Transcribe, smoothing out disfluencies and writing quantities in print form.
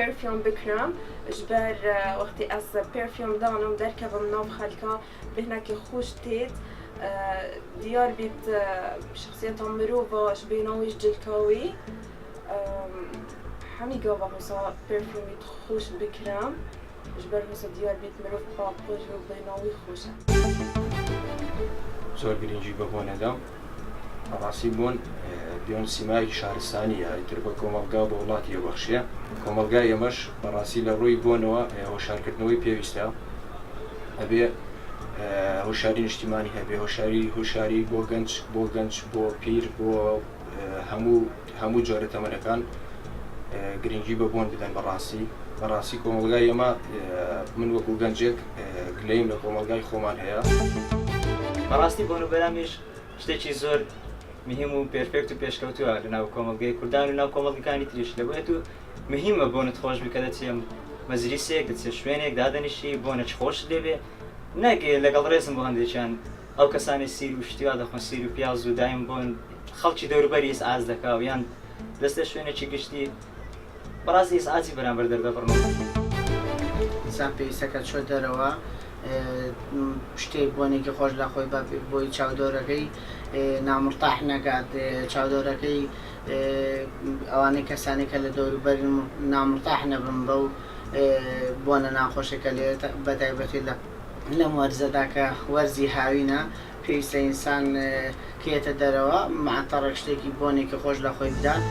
پرفیوم بکرم جبر وقتی از پرفیوم دانم درکبم ناو خلکا بهنکی خوش تید دیار بیت شخصیت مروفاش بیناویش جلکاوی همی گاوا حسا پرفیومی خوش بکرم جبر حسا دیار بیت مروف پاپوش و بیناوی خوشه زۆر گرنگی بە بۆنەدەم بەڕاستی بۆن بیۆن سیمایەکی شارستانیە ئیتر بە کۆمەڵگا بە وڵاتی بەخشیە کۆمەلگای ئەمەش بەڕاستی لە ڕووی بۆنەوە هۆشارکردنەوەی پێویستە ئەبێ هۆشاری نیشتیمانی هەبێ هۆشاری بۆ گەنج بۆ پیر بۆ هەموو جۆرە تەمەنەکان گرنگی بە بۆن بدەن بەڕاستی کۆمەلگای ئەمە من وەکو گەنجێک گلەیم لە کۆمەلگای خۆمان هەیە بەڕاستی بۆنەبەرامێش شتێکی زۆر مهم و پێرفێکت و پێشکەوتووە لە ناو کۆمەلگەی کوردان و ناو کۆمەڵگەکانی تریش لەبێت و مهمە بۆنت خۆش بکە دەچێم مەجلیسێک دەچێت شوێنێک دادەنیشی بۆنە خۆش دەبێ ناگێ لەگەڵ ڕێزم بۆ هەندێکیان ئەو کەسانی سیر و شتیوا دەخۆن سیر و پیاز و دایم بۆن خەڵکی دەوروبەری ئیسعاز دەکا و یان دەستە شوێنێکی گشتی بەڕاستی ئیسعازی بەرامبەر دەردەبڕنەوە ئینسان پێویستەکە چۆ دەرەوە شتێک بۆنێکی خۆش لە خۆی بۆی چاودۆرەکەی نامرتاح نەکات چاودۆرەکەی ئەوانەی کەسانێکە لە دەوروبەری نامرتاح نەبن بەو بۆنە ناخۆشەکە لێ بەتایبەتی لەم وەرزەدا کە وەرزی هاوینە پێویستە ئینسان کێتە دەرەوە مەعتەڕێک شتێکی بۆنێکی خۆش لە خۆی بدات